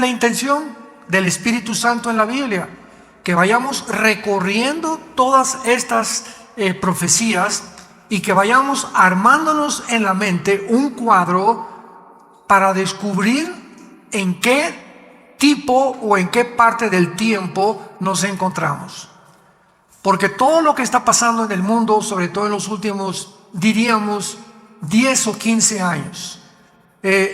la intención del Espíritu Santo en la Biblia, que vayamos recorriendo todas estas profecías y que vayamos armándonos en la mente un cuadro para descubrir en qué tipo o en qué parte del tiempo nos encontramos. Porque todo lo que está pasando en el mundo, sobre todo en los últimos, diríamos, 10 o 15 años,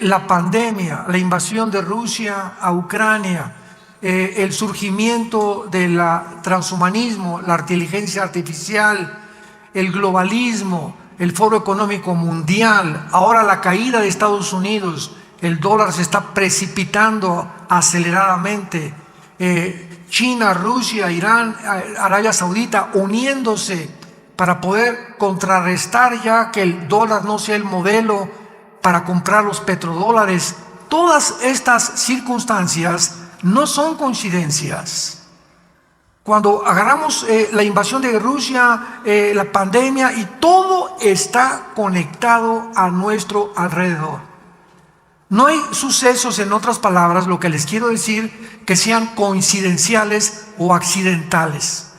la pandemia, la invasión de Rusia a Ucrania, el surgimiento del transhumanismo, la inteligencia artificial, el globalismo, el Foro Económico Mundial, ahora la caída de Estados Unidos, el dólar se está precipitando aceleradamente, China, Rusia, Irán, Arabia Saudita uniéndose para poder contrarrestar ya que el dólar no sea el modelo para comprar los petrodólares. Todas estas circunstancias no son coincidencias. Cuando agarramos la invasión de Rusia, la pandemia, y todo está conectado a nuestro alrededor. No hay sucesos, en otras palabras, lo que les quiero decir, que sean coincidenciales o accidentales.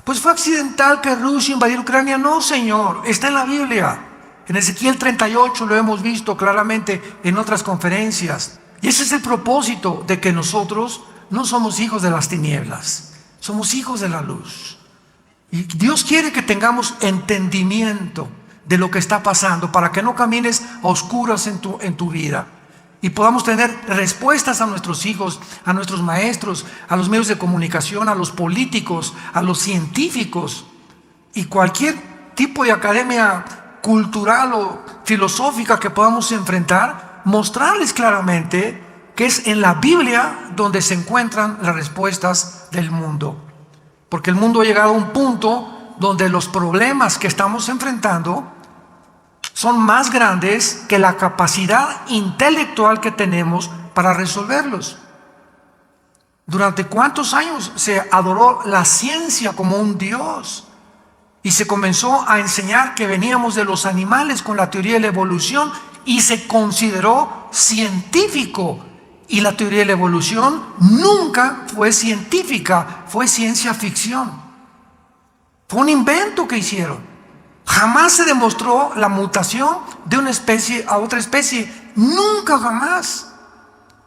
Pues fue accidental que Rusia invadiera Ucrania. No, señor, está en la Biblia. En Ezequiel 38 lo hemos visto claramente en otras conferencias. Y ese es el propósito de que nosotros no somos hijos de las tinieblas, somos hijos de la luz. Y Dios quiere que tengamos entendimiento de lo que está pasando para que no camines a oscuras en tu vida y podamos tener respuestas a nuestros hijos, a nuestros maestros, a los medios de comunicación, a los políticos, a los científicos y cualquier tipo de academia cultural o filosófica que podamos enfrentar, mostrarles claramente que es en la Biblia donde se encuentran las respuestas del mundo. Porque el mundo ha llegado a un punto donde los problemas que estamos enfrentando son más grandes que la capacidad intelectual que tenemos para resolverlos. ¿Durante cuántos años se adoró la ciencia como un dios? Y se comenzó a enseñar que veníamos de los animales con la teoría de la evolución y se consideró científico. Y la teoría de la evolución nunca fue científica, fue ciencia ficción. Fue un invento que hicieron. Jamás se demostró la mutación de una especie a otra especie. Nunca, jamás.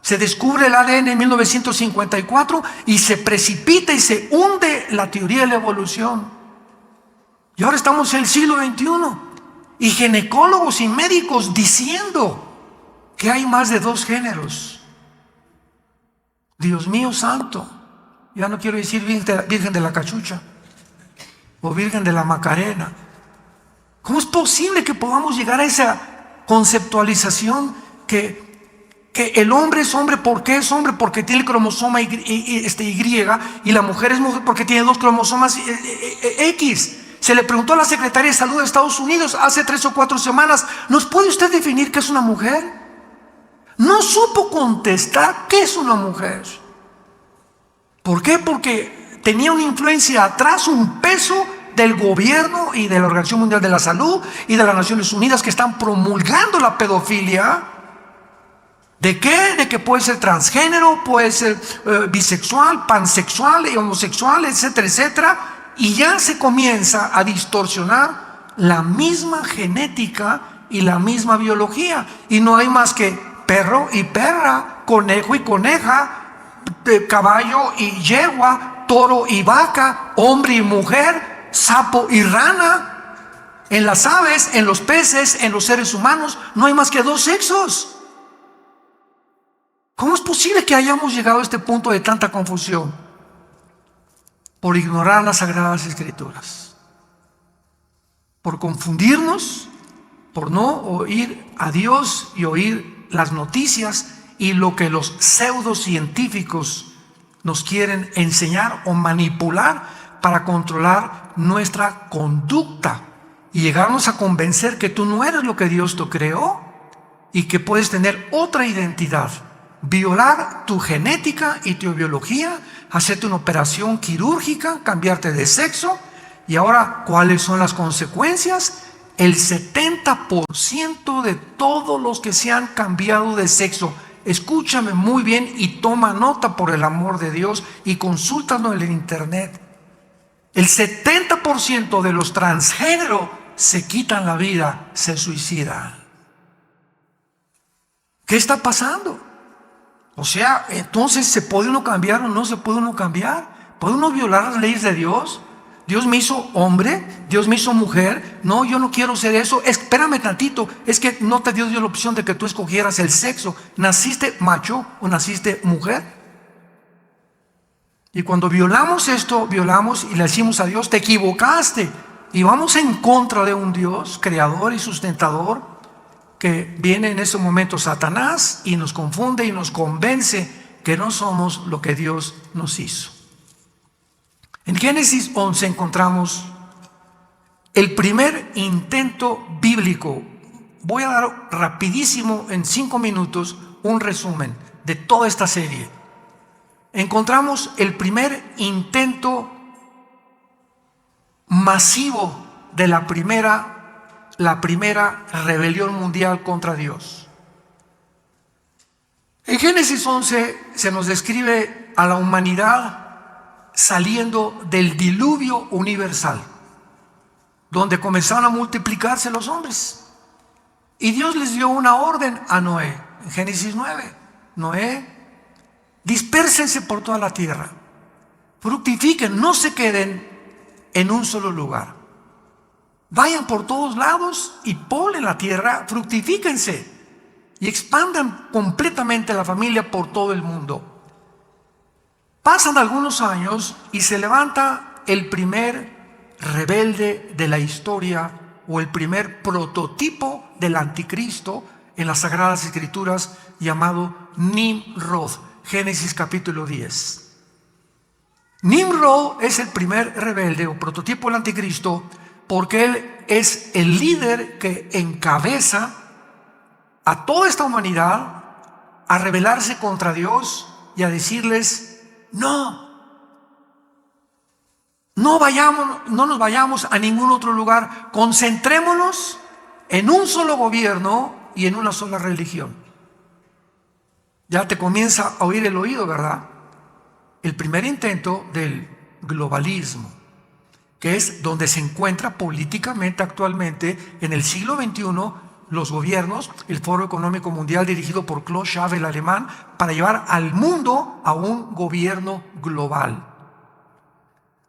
Se descubre el ADN en 1954 y se precipita y se hunde la teoría de la evolución. Y ahora estamos en el siglo XXI y ginecólogos y médicos diciendo que hay más de 2 géneros. Dios mío santo, ya no quiero decir virgen de la cachucha o virgen de la Macarena. ¿Cómo es posible que podamos llegar a esa conceptualización que el hombre es hombre? ¿Por qué es hombre? Porque tiene el cromosoma Y y la mujer es mujer porque tiene 2 cromosomas X. Se le preguntó a la Secretaría de Salud de Estados Unidos hace 3 o 4 semanas, ¿nos puede usted definir qué es una mujer? No supo contestar qué es una mujer. ¿Por qué? Porque tenía una influencia atrás, un peso del gobierno y de la Organización Mundial de la Salud y de las Naciones Unidas que están promulgando la pedofilia. ¿De qué? De que puede ser transgénero, puede ser bisexual, pansexual, homosexual, etcétera, etcétera. Y ya se comienza a distorsionar la misma genética y la misma biología. Y no hay más que perro y perra, conejo y coneja, caballo y yegua, toro y vaca, hombre y mujer, sapo y rana. En las aves, en los peces, en los seres humanos, no hay más que 2 sexos. ¿Cómo es posible que hayamos llegado a este punto de tanta confusión? Por ignorar las Sagradas Escrituras, por confundirnos, por no oír a Dios y oír las noticias y lo que los pseudocientíficos nos quieren enseñar o manipular para controlar nuestra conducta y llegarnos a convencer que tú no eres lo que Dios te creó y que puedes tener otra identidad, violar tu genética y tu biología, hacerte una operación quirúrgica, cambiarte de sexo. Y ahora, ¿cuáles son las consecuencias? El 70% de todos los que se han cambiado de sexo Escúchame muy bien y toma nota por el amor de Dios y consúltanos en el internet. El 70% de los transgénero se quitan la vida, se suicidan. ¿Qué está pasando? O sea, entonces, ¿se puede uno cambiar o no se puede uno cambiar? ¿Puede uno violar las leyes de Dios? Dios me hizo hombre, Dios me hizo mujer. No, yo no quiero ser eso. Espérame tantito, es que no te dio Dios la opción de que tú escogieras el sexo. ¿Naciste macho o naciste mujer? Y cuando violamos esto, violamos y le decimos a Dios, te equivocaste. Y vamos en contra de un Dios creador y sustentador, que viene en ese momento Satanás y nos confunde y nos convence que no somos lo que Dios nos hizo. En Génesis 11 encontramos el primer intento bíblico. Voy a dar rapidísimo, en 5 minutos, un resumen de toda esta serie. Encontramos el primer intento masivo de la primera rebelión mundial contra Dios. En Génesis 11 se nos describe a la humanidad saliendo del diluvio universal, donde comenzaron a multiplicarse los hombres. Y Dios les dio una orden a Noé. En Génesis 9, Noé, dispérsense por toda la tierra, fructifiquen, no se queden en un solo lugar. Vayan por todos lados y poblen la tierra, fructifíquense y expandan completamente la familia por todo el mundo. Pasan algunos años y se levanta el primer rebelde de la historia, o el primer prototipo del anticristo en las Sagradas Escrituras, llamado Nimrod. Génesis capítulo 10. Nimrod es el primer rebelde o prototipo del anticristo, porque él es el líder que encabeza a toda esta humanidad a rebelarse contra Dios y a decirles: no nos vayamos a ningún otro lugar, concentrémonos en un solo gobierno y en una sola religión. Ya te comienza a oír el oído, ¿verdad? El primer intento del globalismo, que es donde se encuentra políticamente actualmente en el siglo XXI los gobiernos, el Foro Económico Mundial dirigido por Klaus Schwab, el alemán, para llevar al mundo a un gobierno global.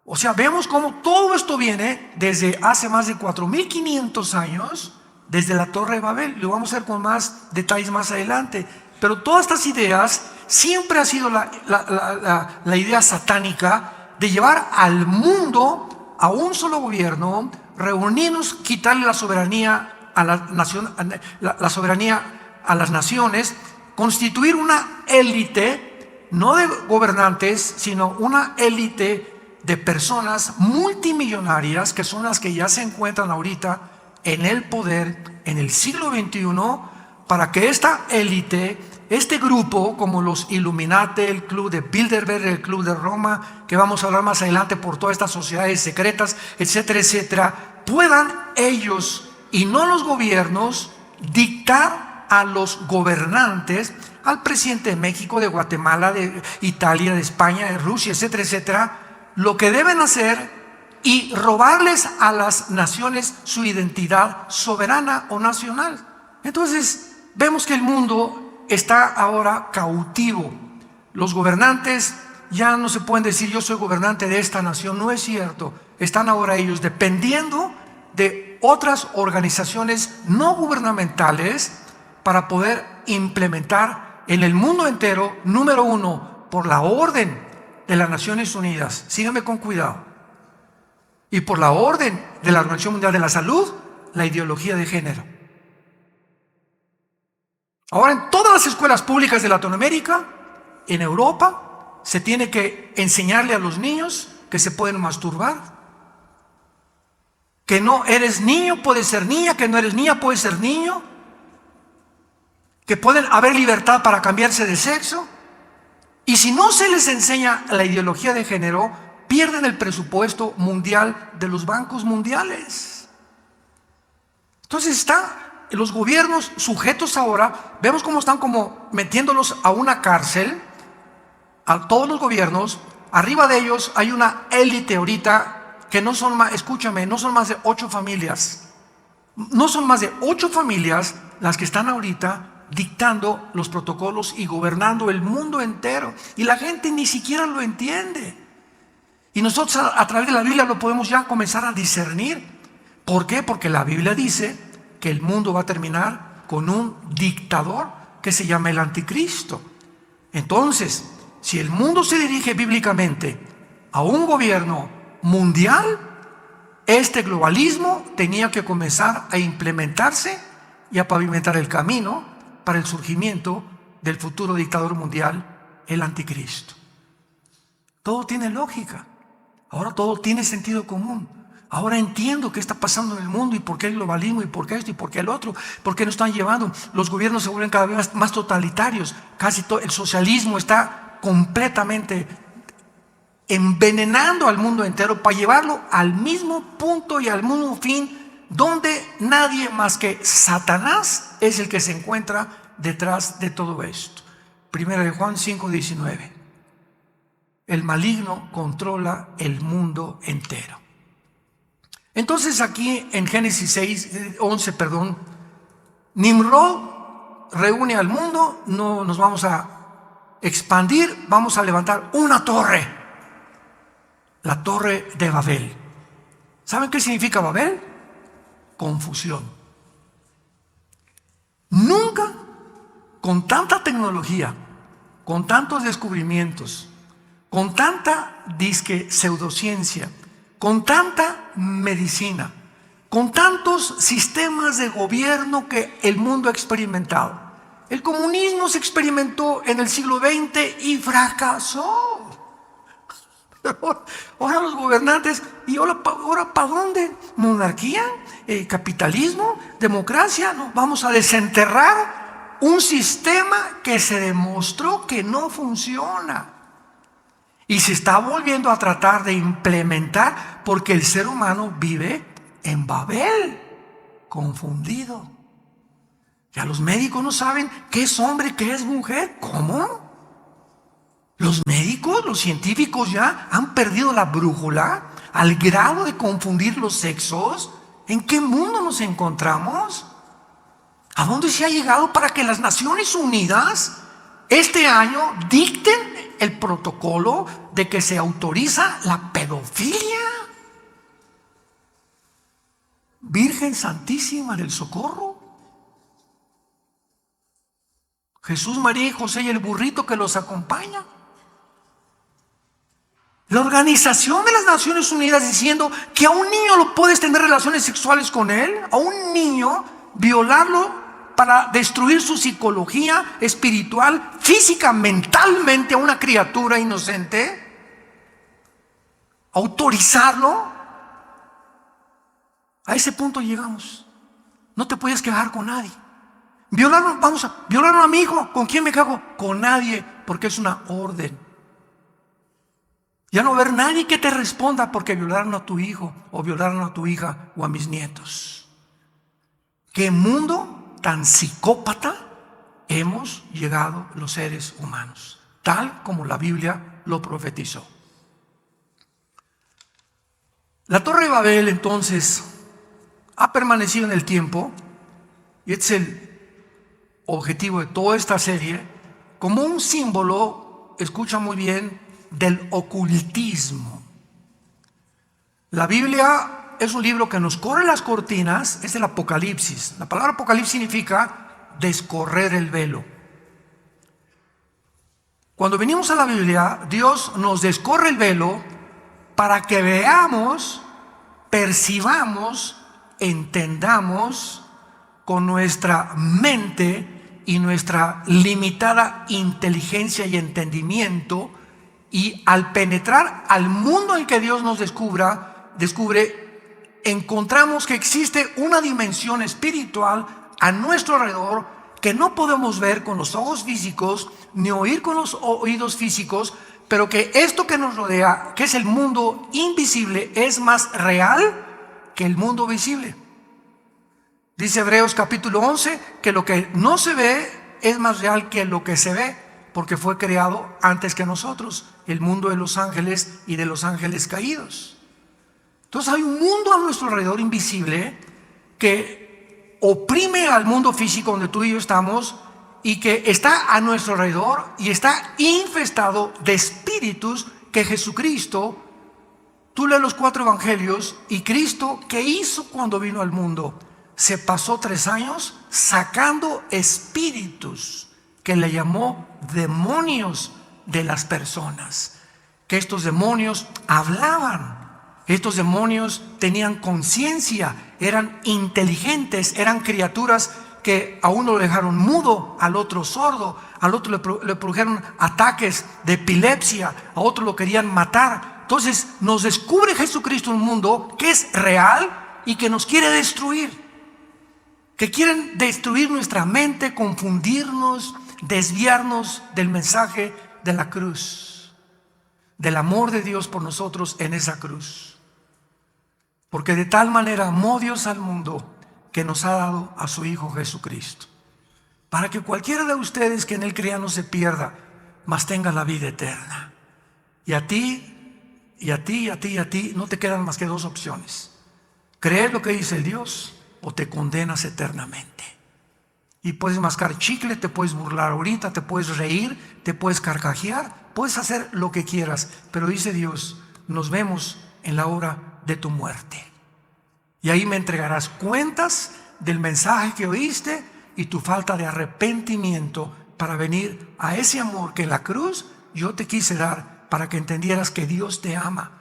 O sea, vemos cómo todo esto viene desde hace más de 4.500 años, desde la Torre de Babel. Lo vamos a ver con más detalles más adelante. Pero todas estas ideas siempre ha sido la idea satánica de llevar al mundo a un solo gobierno, reunirnos, quitarle la soberanía a la soberanía a las naciones, constituir una élite, no de gobernantes, sino una élite de personas multimillonarias, que son las que ya se encuentran ahorita en el poder en el siglo XXI, para que esta élite, este grupo, como los Illuminati, el Club de Bilderberg, el Club de Roma, que vamos a hablar más adelante, por todas estas sociedades secretas, etcétera, etcétera, puedan ellos y no los gobiernos dictar a los gobernantes, al presidente de México, de Guatemala, de Italia, de España, de Rusia, etcétera, etcétera, lo que deben hacer y robarles a las naciones su identidad soberana o nacional. Entonces vemos que el mundo está ahora cautivo. Los gobernantes ya no se pueden decir: yo soy gobernante de esta nación. No es cierto. Están ahora ellos dependiendo de otras organizaciones no gubernamentales para poder implementar en el mundo entero, número uno, por la orden de las Naciones Unidas, síganme con cuidado, y por la orden de la Organización Mundial de la Salud, la ideología de género. Ahora, en todas las escuelas públicas de Latinoamérica, en Europa, se tiene que enseñarle a los niños que se pueden masturbar, que no eres niño, puedes ser niña, que no eres niña, puedes ser niño, que pueden haber libertad para cambiarse de sexo. Y si no se les enseña la ideología de género, pierden el presupuesto mundial de los bancos mundiales. Entonces está los gobiernos sujetos ahora, vemos cómo están como metiéndolos a una cárcel, a todos los gobiernos. Arriba de ellos hay una élite ahorita que no son más, escúchame, no son más de 8 familias. No son más de 8 familias las que están ahorita dictando los protocolos y gobernando el mundo entero. Y la gente ni siquiera lo entiende. Y nosotros a través de la Biblia lo podemos ya comenzar a discernir. ¿Por qué? Porque la Biblia dice que el mundo va a terminar con un dictador que se llama el anticristo. Entonces, si el mundo se dirige bíblicamente a un gobierno mundial, este globalismo tenía que comenzar a implementarse y a pavimentar el camino para el surgimiento del futuro dictador mundial, el anticristo. Todo tiene lógica. Ahora todo tiene sentido común. Ahora entiendo qué está pasando en el mundo y por qué el globalismo y por qué esto y por qué el otro, por qué nos están llevando. Los gobiernos se vuelven cada vez más totalitarios. Casi todo el socialismo está completamente envenenando al mundo entero para llevarlo al mismo punto y al mismo fin, donde nadie más que Satanás es el que se encuentra detrás de todo esto. Primera de Juan 5:19. El maligno controla el mundo entero. Entonces aquí en Génesis 11, Nimrod reúne al mundo, no nos vamos a expandir, vamos a levantar una torre, la torre de Babel. ¿Saben qué significa Babel? Confusión. Nunca con tanta tecnología, con tantos descubrimientos, con tanta disque pseudociencia, con tanta medicina, con tantos sistemas de gobierno que el mundo ha experimentado. El comunismo se experimentó en el siglo XX y fracasó. Ahora los gobernantes, ¿y ahora para dónde? ¿Monarquía? ¿Capitalismo? ¿Democracia? No, vamos a desenterrar un sistema que se demostró que no funciona. Y se está volviendo a tratar de implementar porque el ser humano vive en Babel, confundido. Ya los médicos no saben qué es hombre, qué es mujer. ¿Cómo? Los médicos, los científicos ya han perdido la brújula al grado de confundir los sexos. ¿En qué mundo nos encontramos? ¿A dónde se ha llegado para que las Naciones Unidas este año dicten el protocolo de que se autoriza la pedofilia? Virgen Santísima del Socorro, Jesús, María y José y el burrito que los acompaña. La Organización de las Naciones Unidas diciendo que a un niño lo puedes tener relaciones sexuales con él, a un niño violarlo para destruir su psicología espiritual, física, mentalmente a una criatura inocente, autorizarlo. A ese punto llegamos. No te puedes quejar con nadie. Violaron a mi hijo. ¿Con quién me cago? Con nadie, porque es una orden. Ya no va a haber nadie que te responda porque violaron a tu hijo o violaron a tu hija o a mis nietos. ¿Qué mundo tan psicópata hemos llegado los seres humanos? Tal como la Biblia lo profetizó. La Torre de Babel entonces ha permanecido en el tiempo, y este es el objetivo de toda esta serie, como un símbolo, escucha muy bien, del ocultismo. La Biblia es un libro que nos corre las cortinas, es el Apocalipsis. La palabra Apocalipsis significa descorrer el velo. Cuando venimos a la Biblia, Dios nos descorre el velo para que veamos, percibamos, entendamos con nuestra mente y nuestra limitada inteligencia y entendimiento. Y al penetrar al mundo en que Dios nos descubre, encontramos que existe una dimensión espiritual a nuestro alrededor que no podemos ver con los ojos físicos ni oír con los oídos físicos, pero que esto que nos rodea, que es el mundo invisible, es más real que el mundo visible. Dice Hebreos capítulo 11 que lo que no se ve es más real que lo que se ve, porque fue creado antes que nosotros, el mundo de los ángeles y de los ángeles caídos. Entonces hay un mundo a nuestro alrededor invisible que oprime al mundo físico donde tú y yo estamos, y que está a nuestro alrededor y está infestado de espíritus que Jesucristo, tú lees los 4 evangelios, y Cristo, ¿qué hizo cuando vino al mundo? Se pasó 3 años sacando espíritus que le llamó demonios de las personas. Que estos demonios hablaban, estos demonios tenían conciencia, eran inteligentes, eran criaturas que a uno lo dejaron mudo, al otro sordo, al otro le produjeron ataques de epilepsia, a otro lo querían matar. Entonces nos descubre Jesucristo un mundo que es real y que nos quiere destruir, que quieren destruir nuestra mente, confundirnos, desviarnos del mensaje de la cruz, del amor de Dios por nosotros en esa cruz. Porque de tal manera amó Dios al mundo que nos ha dado a su Hijo Jesucristo, para que cualquiera de ustedes que en Él crea no se pierda, mas tenga la vida eterna. Y a ti, y a ti, y a ti, y a ti, no te quedan más que 2 opciones: creer lo que dice el Dios, o te condenas eternamente. Y puedes mascar chicle, te puedes burlar ahorita, te puedes reír, te puedes carcajear, puedes hacer lo que quieras, pero dice Dios: nos vemos en la hora de tu muerte. Y ahí me entregarás cuentas del mensaje que oíste y tu falta de arrepentimiento para venir a ese amor que en la cruz yo te quise dar, para que entendieras que Dios te ama,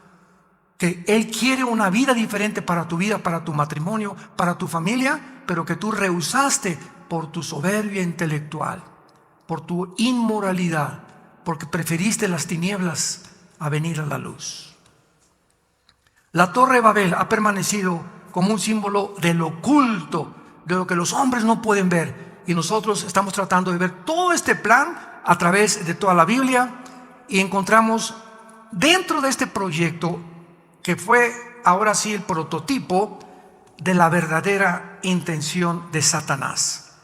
que Él quiere una vida diferente para tu vida, para tu matrimonio, para tu familia, pero que tú rehusaste por tu soberbia intelectual, por tu inmoralidad, porque preferiste las tinieblas a venir a la luz. La Torre de Babel ha permanecido como un símbolo del oculto, de lo que los hombres no pueden ver, y nosotros estamos tratando de ver todo este plan a través de toda la Biblia, y encontramos dentro de este proyecto, que fue ahora sí el prototipo de la verdadera intención de Satanás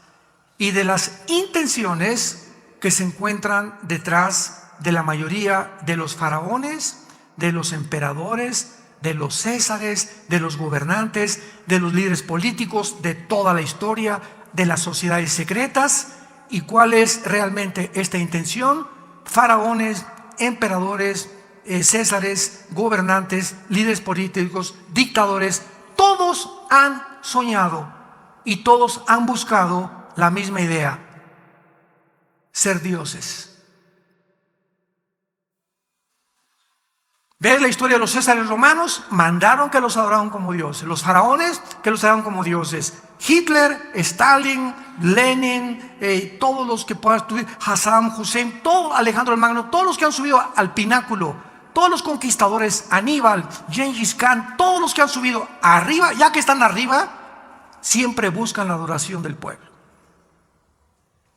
y de las intenciones que se encuentran detrás de la mayoría de los faraones, de los emperadores, de los césares, de los gobernantes, de los líderes políticos, de toda la historia, de las sociedades secretas. ¿Y cuál es realmente esta intención? Faraones, emperadores, césares, gobernantes, líderes políticos, dictadores, todos han soñado y todos han buscado la misma idea: ser dioses. ¿Ves la historia de los césares romanos? Mandaron que los adoraran como dioses. Los faraones que los adoraran como dioses. Hitler, Stalin, Lenin, todos los que puedan subir, Saddam Hussein, todo, Alejandro el Magno, todos los que han subido al pináculo, todos los conquistadores, Aníbal, Gengis Khan, todos los que han subido arriba, ya que están arriba, siempre buscan la adoración del pueblo.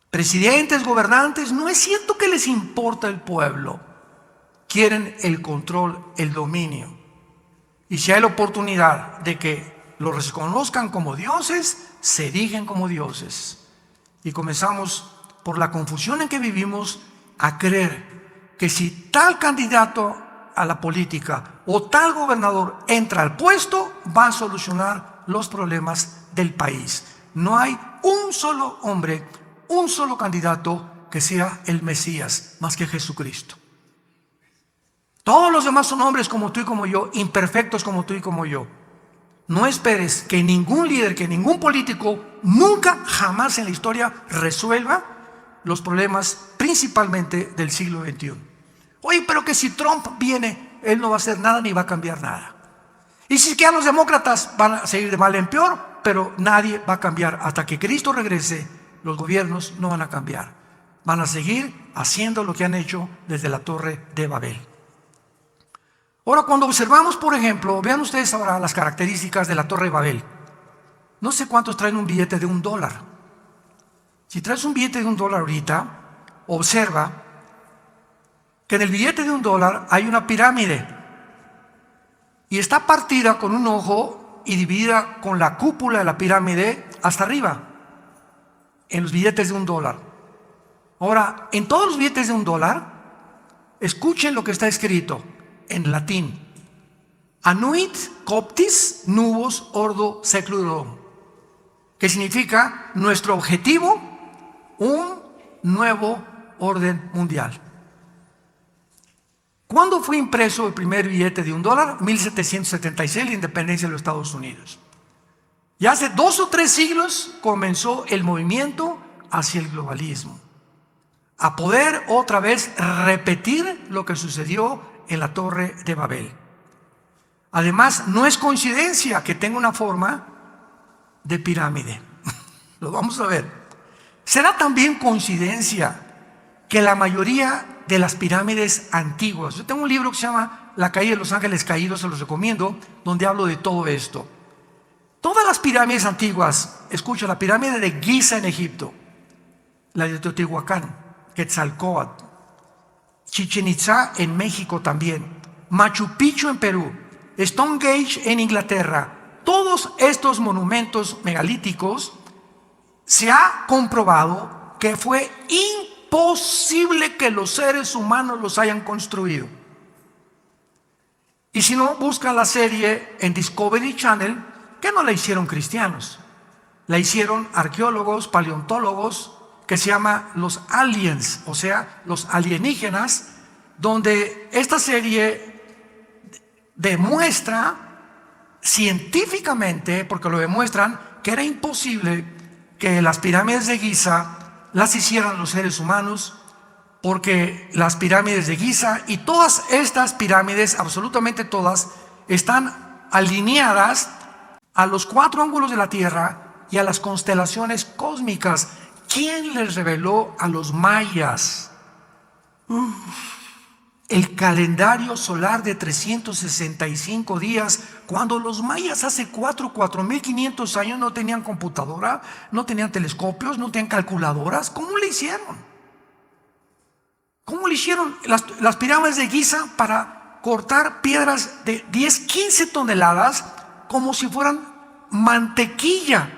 Presidentes, gobernantes, no es cierto que les importa el pueblo. Quieren el control, el dominio. Y si hay la oportunidad de que los reconozcan como dioses, se erigen como dioses. Y comenzamos, por la confusión en que vivimos, a creer que si tal candidato a la política o tal gobernador entra al puesto, va a solucionar los problemas del país. No hay un solo hombre, un solo candidato que sea el Mesías, más que Jesucristo. Todos los demás son hombres como tú y como yo, imperfectos como tú y como yo. No esperes que ningún líder, que ningún político, nunca, jamás en la historia resuelva los problemas principalmente del siglo XXI. Oye, pero que si Trump viene, él no va a hacer nada ni va a cambiar nada. Y si quedan los demócratas, van a seguir de mal en peor, pero nadie va a cambiar. Hasta que Cristo regrese, los gobiernos no van a cambiar. Van a seguir haciendo lo que han hecho desde la Torre de Babel. Ahora, cuando observamos, por ejemplo, vean ustedes ahora las características de la Torre de Babel. No sé cuántos traen un billete de $1. Si traes un billete de $1 ahorita, observa que en el billete de $1 hay una pirámide y está partida con un ojo y dividida con la cúpula de la pirámide hasta arriba, en los billetes de $1. Ahora, en todos los billetes de $1, escuchen lo que está escrito en latín: Annuit coptis nubos ordo seclorum, que significa nuestro objetivo, un nuevo orden mundial. ¿Cuándo fue impreso el primer billete de $1? 1776, la independencia de los Estados Unidos. Y hace 2 o 3 siglos comenzó el movimiento hacia el globalismo, a poder otra vez repetir lo que sucedió en la Torre de Babel. Además, no es coincidencia que tenga una forma de pirámide. Lo vamos a ver. ¿Será también coincidencia que la mayoría de las pirámides antiguas? Yo tengo un libro que se llama La caída de los ángeles caídos, se los recomiendo, donde hablo de todo esto. Todas las pirámides antiguas, escucha, la pirámide de Giza en Egipto, la de Teotihuacán, Quetzalcóatl, Chichén Itzá en México también, Machu Picchu en Perú, Stonehenge en Inglaterra, todos estos monumentos megalíticos se ha comprobado que fue imposible que los seres humanos los hayan construido. Y si no, busca la serie en Discovery Channel, que no la hicieron cristianos, la hicieron arqueólogos, paleontólogos, que se llama Los Aliens, o sea, los alienígenas, donde esta serie demuestra científicamente, porque lo demuestran, que era imposible que las pirámides de Giza las hicieran los seres humanos, porque las pirámides de Giza y todas estas pirámides, absolutamente todas, están alineadas a los 4 ángulos de la Tierra y a las constelaciones cósmicas. ¿Quién les reveló a los mayas el calendario solar de 365 días, cuando los mayas hace 4.500 años no tenían computadora, no tenían telescopios, no tenían calculadoras? ¿Cómo le hicieron? ¿Cómo le hicieron las pirámides de Giza para cortar piedras de 10-15 toneladas como si fueran mantequilla?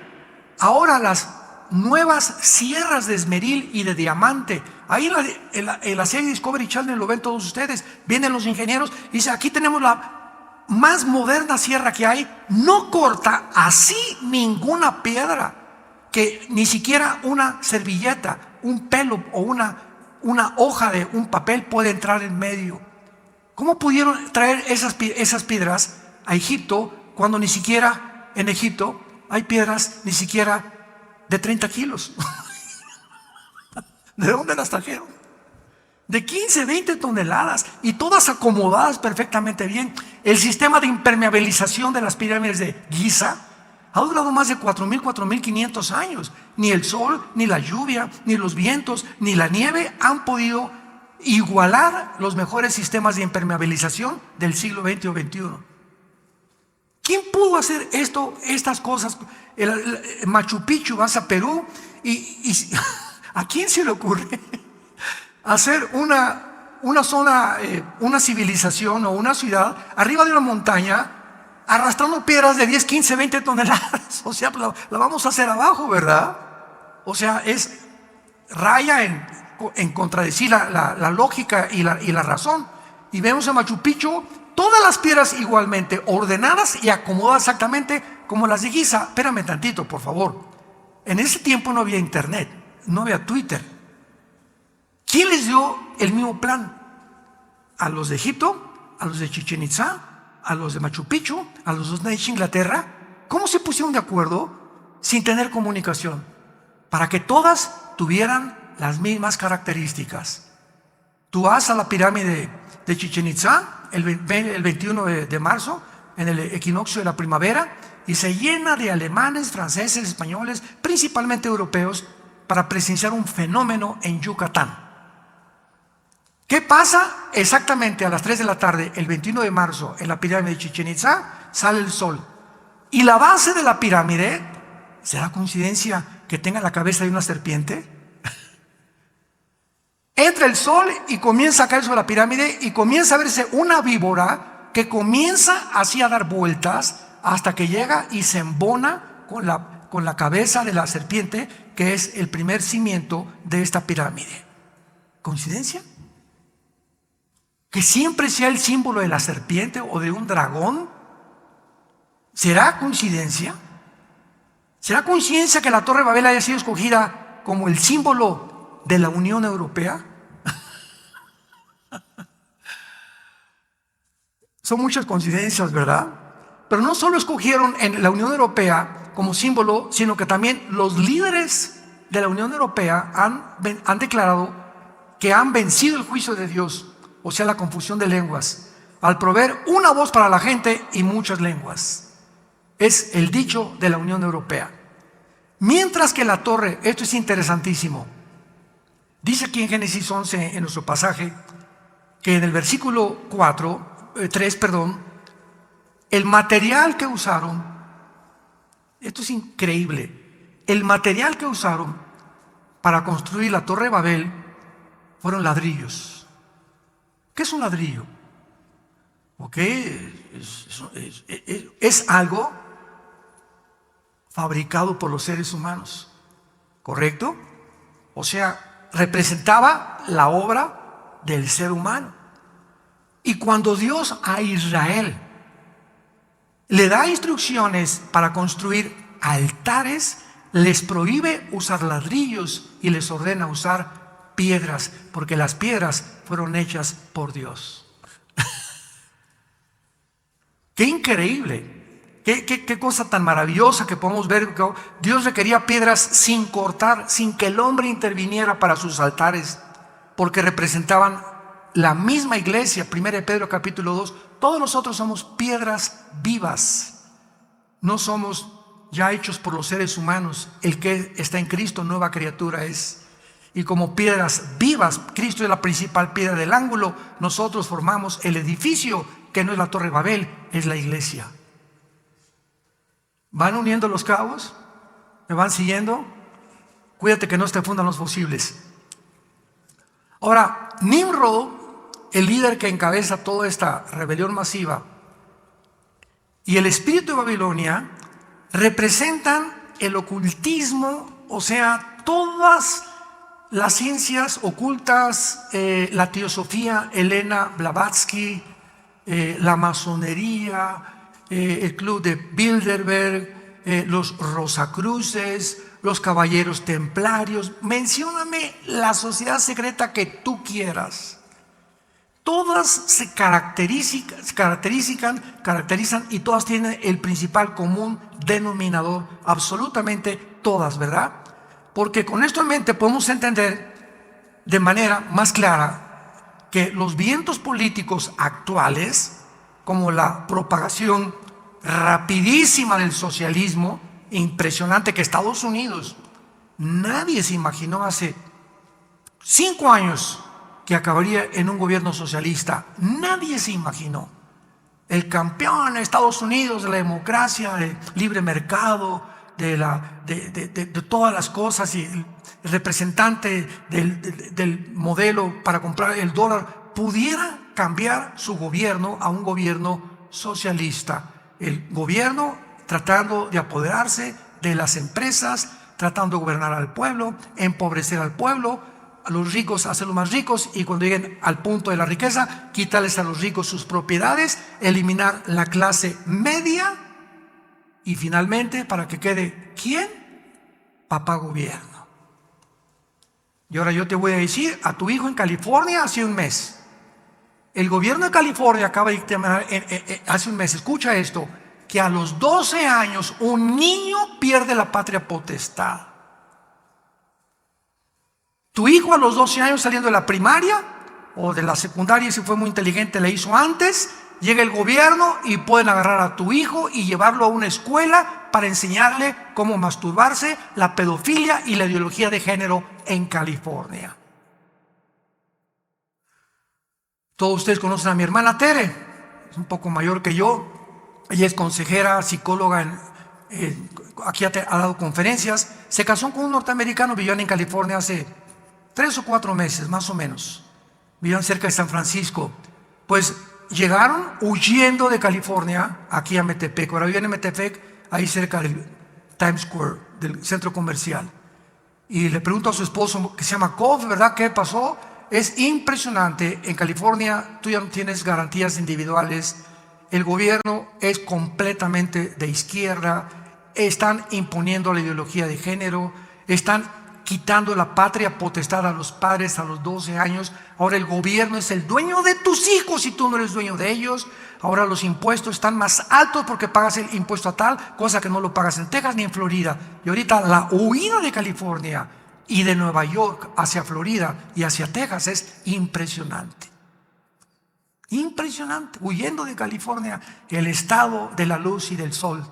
Ahora las nuevas sierras de esmeril y de diamante, ahí en la serie Discovery Channel lo ven todos ustedes, vienen los ingenieros y dicen: aquí tenemos la más moderna sierra que hay, no corta así ninguna piedra, que ni siquiera una servilleta, un pelo o una hoja de un papel puede entrar en medio. ¿Cómo pudieron traer esas piedras a Egipto cuando ni siquiera en Egipto hay piedras ni siquiera de 30 kilos? ¿De dónde las trajeron? De 15-20 toneladas y todas acomodadas perfectamente bien. El sistema de impermeabilización de las pirámides de Giza ha durado más de 4.500 años. Ni el sol, ni la lluvia, ni los vientos, ni la nieve han podido igualar los mejores sistemas de impermeabilización del siglo XX o XXI. ¿Quién pudo hacer estas cosas? El Machu Picchu, vas a Perú y ¿a quién se le ocurre hacer una zona, una civilización o una ciudad arriba de una montaña arrastrando piedras de 10, 15, 20 toneladas? O sea, la vamos a hacer abajo, ¿verdad? O sea, es raya en contradecir la lógica y la razón. Y vemos en Machu Picchu todas las piedras igualmente ordenadas y acomodadas exactamente como las de Giza. Espérame tantito, por favor. En ese tiempo no había internet, no había Twitter. ¿Quién les dio el mismo plan? A los de Egipto, a los de Chichén Itzá, a los de Machu Picchu, a los dos de Inglaterra. ¿Cómo se pusieron de acuerdo sin tener comunicación? Para que todas tuvieran las mismas características. Tú vas a la pirámide de Chichén Itzá el 21 de marzo, en el equinoccio de la primavera, y se llena de alemanes, franceses, españoles, principalmente europeos, para presenciar un fenómeno en Yucatán. ¿Qué pasa? Exactamente a las 3 de la tarde, el 21 de marzo, en la pirámide de Chichén Itzá, sale el sol. Y la base de la pirámide, ¿será coincidencia que tenga la cabeza de una serpiente? Entra el sol y comienza a caer sobre la pirámide y comienza a verse una víbora que comienza así a dar vueltas hasta que llega y se embona con con la cabeza de la serpiente, que es el primer cimiento de esta pirámide. ¿Coincidencia? Que siempre sea el símbolo de la serpiente o de un dragón. ¿Será coincidencia? ¿Será coincidencia que la Torre de Babel haya sido escogida como el símbolo de la Unión Europea? Son muchas coincidencias, ¿verdad? Pero no solo escogieron en la Unión Europea como símbolo, sino que también los líderes de la Unión Europea han declarado que han vencido el juicio de Dios, o sea, la confusión de lenguas, al proveer una voz para la gente y muchas lenguas. Es el dicho de la Unión Europea. Mientras que la torre, esto es interesantísimo, dice aquí en Génesis 11, en nuestro pasaje, que en el versículo 3, el material que usaron, esto es increíble, el material que usaron para construir la Torre de Babel fueron ladrillos. ¿Qué es un ladrillo? ¿Ok? Es algo fabricado por los seres humanos, ¿correcto? O sea, representaba la obra del ser humano. Y cuando Dios a Israel le da instrucciones para construir altares, les prohíbe usar ladrillos y les ordena usar piedras, porque las piedras fueron hechas por Dios. ¡Qué increíble! Qué cosa tan maravillosa que podemos ver. Dios requería piedras sin cortar, sin que el hombre interviniera para sus altares, porque representaban la misma iglesia. 1 Pedro capítulo 2. Todos nosotros somos piedras vivas. No somos ya hechos por los seres humanos. El que está en Cristo, nueva criatura es. Y como piedras vivas, Cristo es la principal piedra del ángulo. Nosotros formamos el edificio, que no es la Torre de Babel, es la iglesia. ¿Van uniendo los cabos? ¿Me van siguiendo? Cuídate que no te fundan los fusibles. Ahora, Nimrod, el líder que encabeza toda esta rebelión masiva, y el espíritu de Babilonia representan el ocultismo, o sea, todas las ciencias ocultas, la teosofía, Elena Blavatsky, la masonería, el club de Bilderberg, los Rosacruces, los caballeros templarios. Mencióname la sociedad secreta que tú quieras. Todas se caracterizan y todas tienen el principal común denominador, absolutamente todas, ¿verdad? Porque con esto en mente podemos entender de manera más clara que los vientos políticos actuales, como la propagación rapidísima del socialismo, impresionante, que Estados Unidos, nadie se imaginó hace 5 años que acabaría en un gobierno socialista. Nadie se imaginó. El campeón de Estados Unidos de la democracia, del libre mercado, de todas las cosas, y el representante del modelo para comprar el dólar, pudiera cambiar su gobierno a un gobierno socialista. El gobierno tratando de apoderarse de las empresas, tratando de gobernar al pueblo, empobrecer al pueblo, a los ricos hacerlos más ricos, y cuando lleguen al punto de la riqueza, quitarles a los ricos sus propiedades, eliminar la clase media, y finalmente, para que quede ¿quién? Papá gobierno. Y ahora yo te voy a decir, a tu hijo en California hace un mes, el gobierno de California acaba de dictaminar hace un mes, escucha esto, que a los 12 años un niño pierde la patria potestad. Tu hijo a los 12 años saliendo de la primaria o de la secundaria, si fue muy inteligente, le hizo antes, llega el gobierno y pueden agarrar a tu hijo y llevarlo a una escuela para enseñarle cómo masturbarse, la pedofilia y la ideología de género en California. Todos ustedes conocen a mi hermana Tere, es un poco mayor que yo. Ella es consejera, psicóloga, aquí ha dado conferencias. Se casó con un norteamericano, vivían en California hace 3 o 4 meses, más o menos. Vivían cerca de San Francisco. Pues llegaron huyendo de California aquí a Metepec. Ahora viven en Metepec, ahí cerca Times Square, del centro comercial. Y le pregunto a su esposo, que se llama Kof, ¿verdad? ¿Qué pasó? Es impresionante. En California tú ya no tienes garantías individuales. El gobierno es completamente de izquierda. Están imponiendo la ideología de género. Están quitando la patria potestad a los padres a los 12 años. Ahora el gobierno es el dueño de tus hijos y tú no eres dueño de ellos. Ahora los impuestos están más altos porque pagas el impuesto a tal, cosa que no lo pagas en Texas ni en Florida. Y ahorita la huida de California y de Nueva York hacia Florida y hacia Texas es impresionante. Impresionante. Huyendo de California, el estado de la luz y del sol,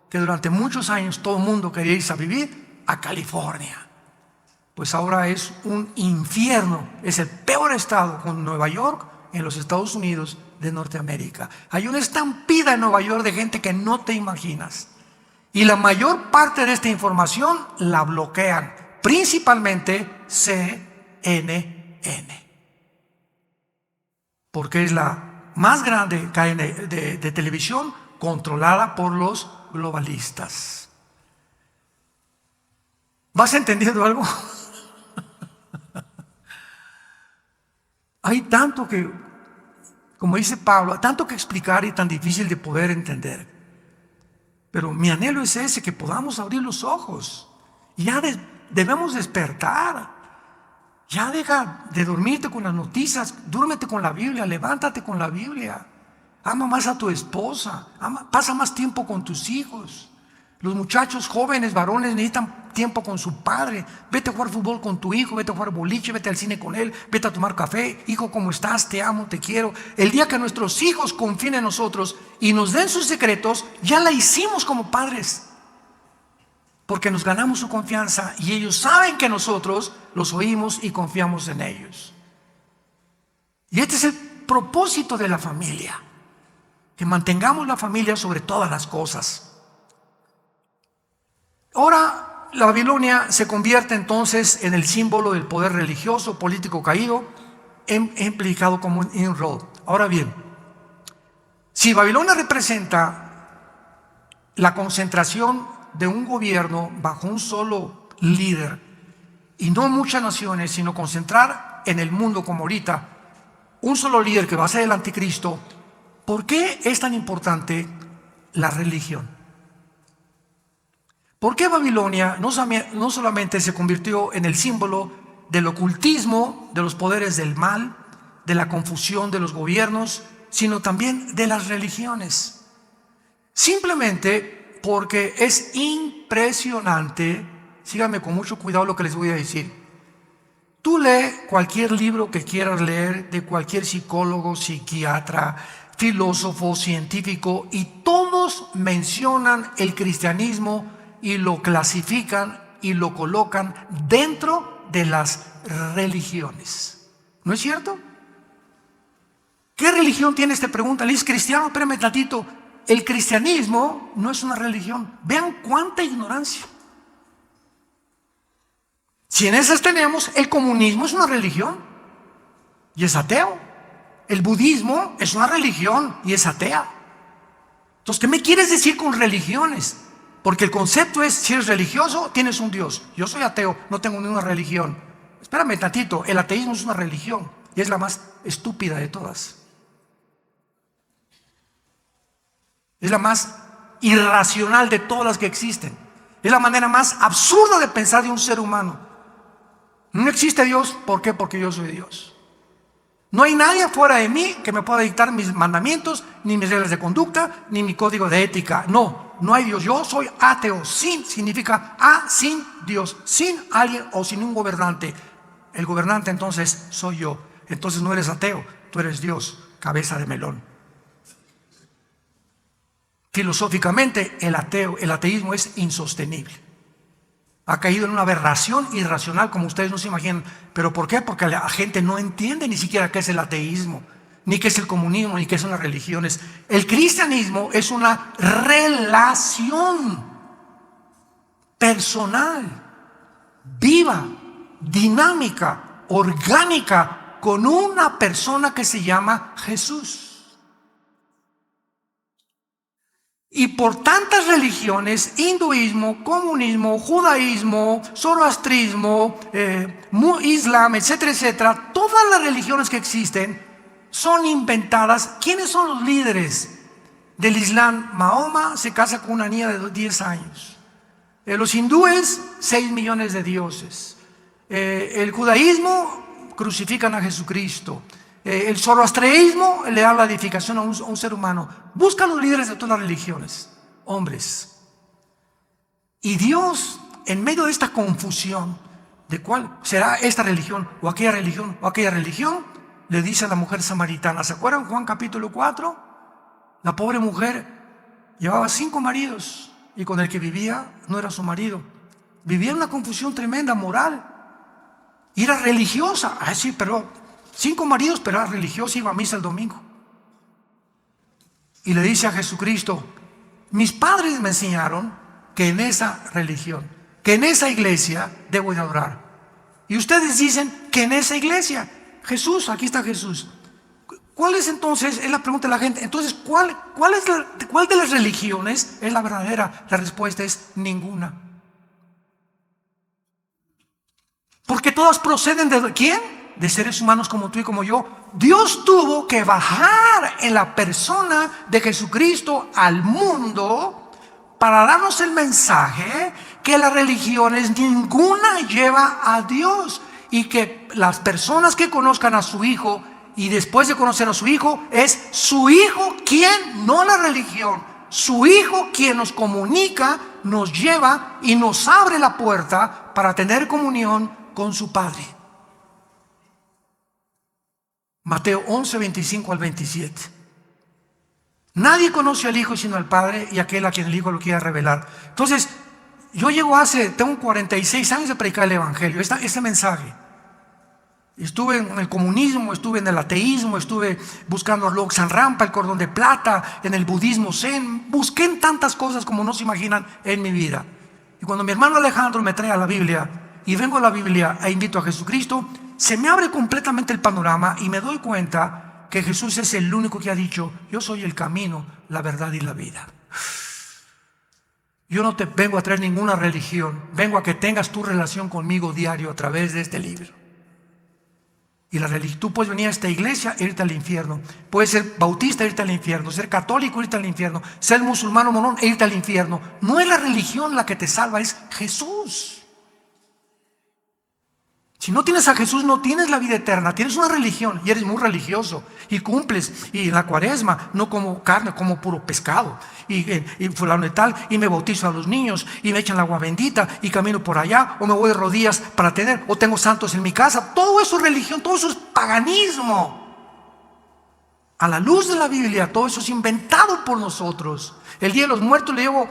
que durante muchos años todo el mundo quería irse a vivir a California. Pues ahora es un infierno. Es el peor estado con Nueva York en los Estados Unidos de Norteamérica. Hay una estampida en Nueva York de gente que no te imaginas. Y la mayor parte de esta información la bloquean, principalmente CNN, porque es la más grande cadena de televisión controlada por los globalistas. ¿Vas entendiendo algo? Hay tanto que, como dice Pablo, tanto que explicar y tan difícil de poder entender. Pero mi anhelo es ese, que podamos abrir los ojos. Ya debemos despertar. Ya deja de dormirte con las noticias, duérmete con la Biblia, levántate con la Biblia. Ama más a tu esposa, pasa más tiempo con tus hijos. Los muchachos jóvenes, varones, necesitan tiempo con su padre. Vete a jugar fútbol con tu hijo, vete a jugar boliche, vete al cine con él, vete a tomar café. Hijo, ¿cómo estás? Te amo, te quiero. El día que nuestros hijos confíen en nosotros y nos den sus secretos, ya la hicimos como padres. Porque nos ganamos su confianza y ellos saben que nosotros los oímos y confiamos en ellos. Y este es el propósito de la familia, que mantengamos la familia sobre todas las cosas. Ahora la Babilonia se convierte entonces en el símbolo del poder religioso, político caído, implicado como un Nimrod. Ahora bien, si Babilonia representa la concentración de un gobierno bajo un solo líder y no muchas naciones, sino concentrar en el mundo como ahorita un solo líder que va a ser el anticristo, ¿por qué es tan importante la religión? ¿Por qué Babilonia no solamente se convirtió en el símbolo del ocultismo, de los poderes del mal, de la confusión de los gobiernos, sino también de las religiones? Simplemente porque es impresionante. Síganme con mucho cuidado lo que les voy a decir. Tú lee cualquier libro que quieras leer, de cualquier psicólogo, psiquiatra, filósofo, científico, y todos mencionan el cristianismo y lo clasifican y lo colocan dentro de las religiones. ¿No es cierto? ¿Qué religión tienes? Te preguntan. Le dices, cristiano, espérame tantito. El cristianismo no es una religión. Vean cuánta ignorancia. Si en esas tenemos, el comunismo es una religión y es ateo. El budismo es una religión y es atea. Entonces, ¿qué me quieres decir con religiones? Porque el concepto es, si eres religioso, tienes un Dios. Yo soy ateo, no tengo ninguna religión. Espérame tantito, el ateísmo es una religión y es la más estúpida de todas. Es la más irracional de todas las que existen. Es la manera más absurda de pensar de un ser humano. No existe Dios, ¿por qué? Porque yo soy Dios. No hay nadie afuera de mí que me pueda dictar mis mandamientos, ni mis reglas de conducta, ni mi código de ética. No hay Dios. Yo soy ateo. Sin significa sin Dios, sin alguien o sin un gobernante. El gobernante entonces soy yo. Entonces no eres ateo, tú eres Dios, cabeza de melón. Filosóficamente el ateísmo es insostenible. Ha caído en una aberración irracional como ustedes no se imaginan. ¿Pero por qué? Porque la gente no entiende ni siquiera qué es el ateísmo, ni qué es el comunismo, ni qué son las religiones. El cristianismo es una relación personal, viva, dinámica, orgánica, con una persona que se llama Jesús. Y por tantas religiones, hinduismo, comunismo, judaísmo, zoroastrismo, islam, etcétera, etcétera, todas las religiones que existen son inventadas. ¿Quiénes son los líderes del Islam? Mahoma se casa con una niña de 10 años. Los hindúes, 6 millones de dioses. El judaísmo, crucifican a Jesucristo. El zoroastreísmo le da la edificación a un ser humano. Busca a los líderes de todas las religiones, hombres. Y Dios, en medio de esta confusión de cuál será esta religión o aquella religión, le dice a la mujer samaritana. ¿Se acuerdan Juan capítulo 4? La pobre mujer llevaba 5 maridos y con el que vivía no era su marido. Vivía en una confusión tremenda, moral. Y era religiosa. Sí, pero 5 maridos, pero era religiosa, iba a misa el domingo. Y le dice a Jesucristo: mis padres me enseñaron que en esa religión, que en esa iglesia debo de adorar. Y ustedes dicen que en esa iglesia. Jesús, aquí está Jesús. ¿Cuál es entonces? Es la pregunta de la gente. Entonces, ¿cuál de las religiones es la verdadera? La respuesta es ninguna. Porque todas proceden de ¿quién? De seres humanos como tú y como yo. Dios tuvo que bajar en la persona de Jesucristo al mundo para darnos el mensaje que las religiones ninguna lleva a Dios, y que las personas que conozcan a su Hijo y después de conocer a su Hijo, es su Hijo quien, no la religión, su Hijo quien nos comunica, nos lleva y nos abre la puerta para tener comunión con su Padre. Mateo 11, 25 al 27. Nadie conoce al Hijo sino al Padre y aquel a quien el Hijo lo quiera revelar. Entonces, yo tengo 46 años de predicar el Evangelio, este mensaje. Estuve en el comunismo, estuve en el ateísmo, estuve buscando a Lobsang Rampa, el cordón de plata, en el budismo zen, busqué en tantas cosas como no se imaginan en mi vida. Y cuando mi hermano Alejandro me trae a la Biblia y vengo a la Biblia e invito a Jesucristo, se me abre completamente el panorama y me doy cuenta que Jesús es el único que ha dicho: yo soy el camino, la verdad y la vida. Yo no te vengo a traer ninguna religión, vengo a que tengas tu relación conmigo diario a través de este libro. Y la religión, tú puedes venir a esta iglesia e irte al infierno, puedes ser bautista e irte al infierno, ser católico e irte al infierno, ser musulmán o morón e irte al infierno. No es la religión la que te salva, es Jesús. Si no tienes a Jesús, no tienes la vida eterna. Tienes una religión y eres muy religioso y cumples, y en la cuaresma no como carne, como puro pescado y fulano y tal, y me bautizo a los niños y me echan el agua bendita y camino por allá, o me voy de rodillas para tener, o tengo santos en mi casa. Todo eso es religión, todo eso es paganismo. A la luz de la Biblia, todo eso es inventado por nosotros. El día de los muertos le llevo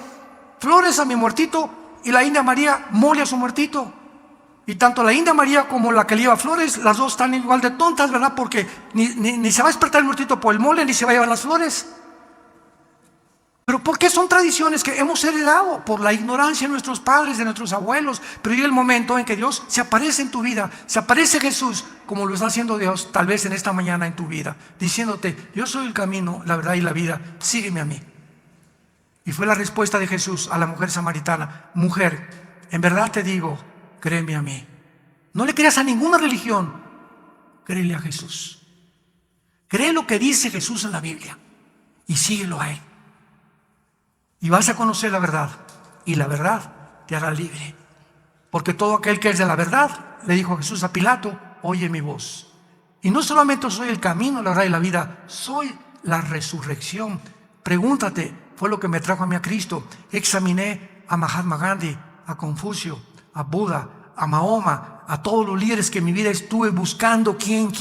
flores a mi muertito y la India María mole a su muertito. Y tanto la India María como la que le lleva flores, las dos están igual de tontas, ¿verdad? Porque ni se va a despertar el muertito por el mole, ni se va a llevar las flores. Pero ¿por qué son tradiciones que hemos heredado por la ignorancia de nuestros padres, de nuestros abuelos? Pero llega el momento en que Dios se aparece en tu vida, se aparece Jesús, como lo está haciendo Dios tal vez en esta mañana en tu vida, diciéndote: yo soy el camino, la verdad y la vida, sígueme a mí. Y fue la respuesta de Jesús a la mujer samaritana: mujer, en verdad te digo, créeme a mí. No le creas a ninguna religión, créele a Jesús. Cree lo que dice Jesús en la Biblia y síguelo a Él. Y vas a conocer la verdad, y la verdad te hará libre. Porque todo aquel que es de la verdad, le dijo Jesús a Pilato, oye mi voz. Y no solamente soy el camino, la verdad y la vida, soy la resurrección. Pregúntate, fue lo que me trajo a mí a Cristo. Examiné a Mahatma Gandhi, a Confucio, a Buda, a Mahoma, a todos los líderes que en mi vida estuve buscando quién,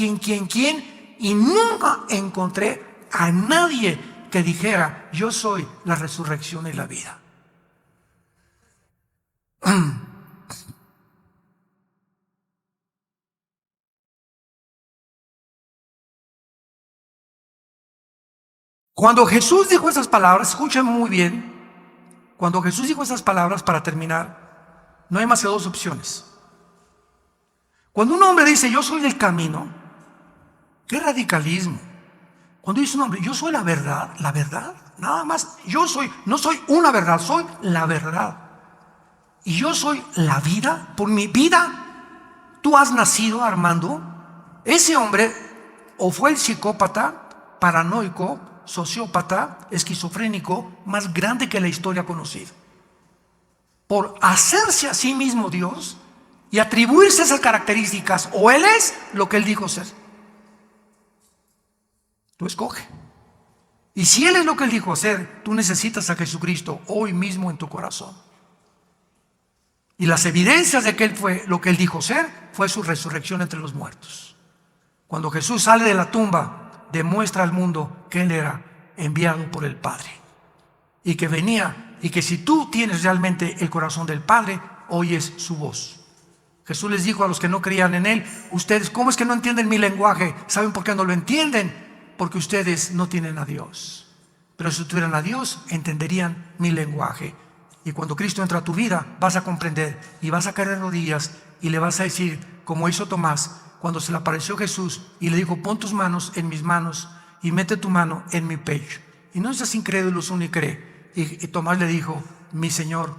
y nunca encontré a nadie que dijera: yo soy la resurrección y la vida. Cuando Jesús dijo esas palabras, escúchenme muy bien, cuando Jesús dijo esas palabras, para terminar, no hay más que dos opciones. Cuando un hombre dice: yo soy el camino, qué radicalismo. Cuando dice un hombre, yo soy la verdad, nada más, no soy una verdad, soy la verdad. Y yo soy la vida, por mi vida, tú has nacido, Armando. Ese hombre o fue el psicópata, paranoico, sociópata, esquizofrénico más grande que la historia conocida. Por hacerse a sí mismo Dios y atribuirse esas características, o él es lo que él dijo ser. Tú escoge. Y si él es lo que él dijo ser, tú necesitas a Jesucristo hoy mismo en tu corazón. Y las evidencias de que él fue lo que él dijo ser fue su resurrección entre los muertos. Cuando Jesús sale de la tumba, demuestra al mundo que él era enviado por el Padre y que venía, y que si tú tienes realmente el corazón del Padre, oyes su voz. Jesús les dijo a los que no creían en él: ustedes, ¿cómo es que no entienden mi lenguaje? ¿Saben por qué no lo entienden? Porque ustedes no tienen a Dios. Pero si tuvieran a Dios, entenderían mi lenguaje. Y cuando Cristo entra a tu vida, vas a comprender y vas a caer de rodillas y le vas a decir, como hizo Tomás cuando se le apareció Jesús y le dijo: pon tus manos en mis manos y mete tu mano en mi pecho. Y no seas incrédulo, uno y cree. Y Tomás le dijo: mi Señor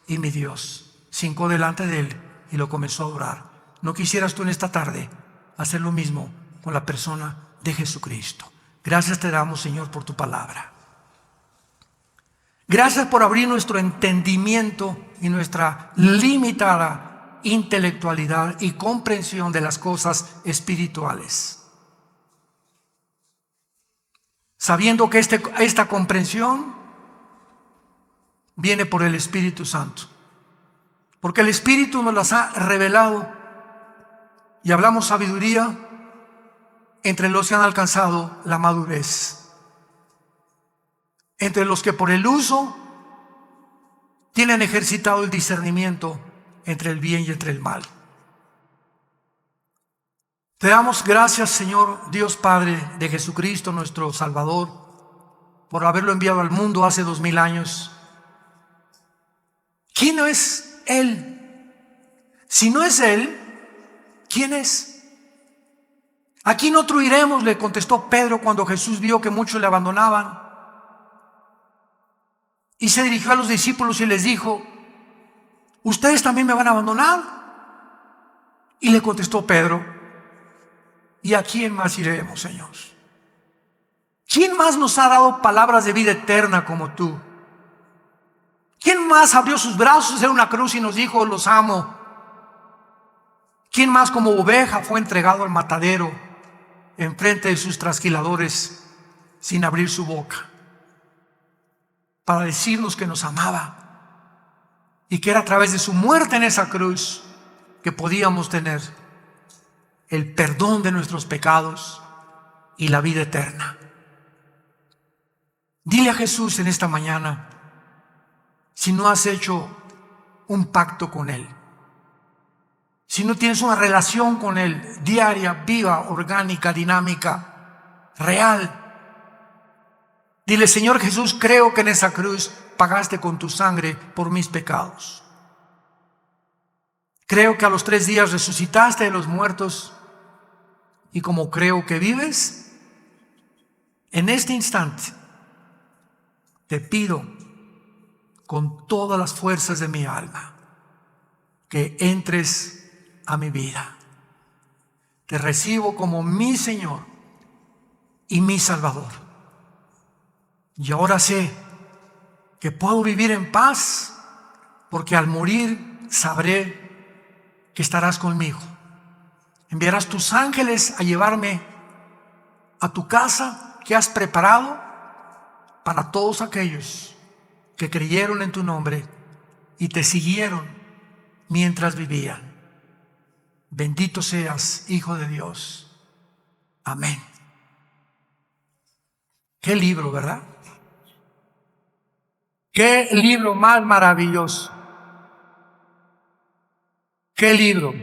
y mi Dios. Se hincó delante de él y lo comenzó a adorar. ¿No quisieras tú en esta tarde hacer lo mismo con la persona de Jesucristo? Gracias te damos, Señor, por tu palabra. Gracias por abrir nuestro entendimiento y nuestra limitada intelectualidad y comprensión de las cosas espirituales. Sabiendo que esta comprensión viene por el Espíritu Santo. Porque el Espíritu nos las ha revelado, y hablamos sabiduría entre los que han alcanzado la madurez. Entre los que por el uso tienen ejercitado el discernimiento entre el bien y entre el mal. Te damos gracias, Señor Dios Padre de Jesucristo, nuestro Salvador, por haberlo enviado al mundo hace 2000 años. ¿Quién es Él? Si no es Él, ¿quién es? ¿A quién otro iremos?, le contestó Pedro cuando Jesús vio que muchos le abandonaban. Y se dirigió a los discípulos y les dijo: ¿ustedes también me van a abandonar? Y le contestó Pedro: ¿y a quién más iremos, Señor? ¿Quién más nos ha dado palabras de vida eterna como tú? ¿Quién más abrió sus brazos en una cruz y nos dijo: los amo? ¿Quién más como oveja fue entregado al matadero en frente de sus trasquiladores sin abrir su boca, para decirnos que nos amaba y que era a través de su muerte en esa cruz que podíamos tener el perdón de nuestros pecados y la vida eterna? Dile a Jesús en esta mañana si no has hecho un pacto con Él, si no tienes una relación con Él diaria, viva, orgánica, dinámica, real. Dile: Señor Jesús, creo que en esa cruz pagaste con tu sangre por mis pecados. Creo que a los 3 días resucitaste de los muertos, y como creo que vives, en este instante te pido con todas las fuerzas de mi alma que entres a mi vida. Te recibo como mi Señor y mi Salvador. Y ahora sé que puedo vivir en paz, porque al morir sabré que estarás conmigo. Enviarás tus ángeles a llevarme a tu casa que has preparado para todos aquellos que creyeron en tu nombre y te siguieron mientras vivían. Bendito seas, Hijo de Dios. Amén. Qué libro, ¿verdad? Qué libro más maravilloso. Qué libro.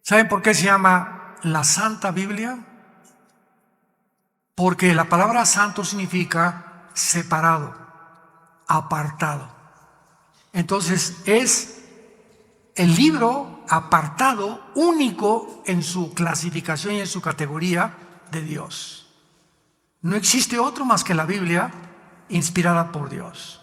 ¿Saben por qué se llama la Santa Biblia? Porque la palabra santo significa separado, apartado. Entonces es el libro apartado, único en su clasificación y en su categoría, de Dios. No existe otro más que la Biblia inspirada por Dios.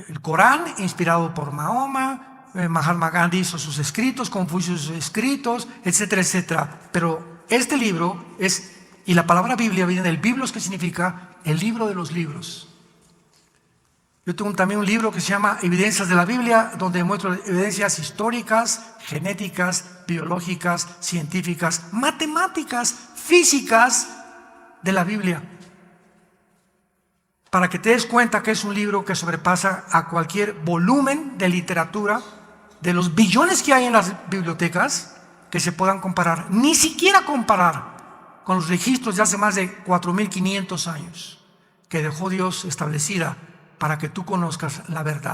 El Corán, inspirado por Mahoma, Mahatma Gandhi hizo sus escritos, Confucio sus escritos, etcétera, etcétera. Pero este libro es, y la palabra Biblia viene del biblos, que significa el libro de los libros. Yo tengo también un libro que se llama Evidencias de la Biblia, donde muestro evidencias históricas, genéticas, biológicas, científicas, matemáticas, físicas de la Biblia. Para que te des cuenta que es un libro que sobrepasa a cualquier volumen de literatura, de los billones que hay en las bibliotecas, que se puedan comparar, ni siquiera comparar con los registros de hace más de 4.500 años que dejó Dios establecida para que tú conozcas la verdad.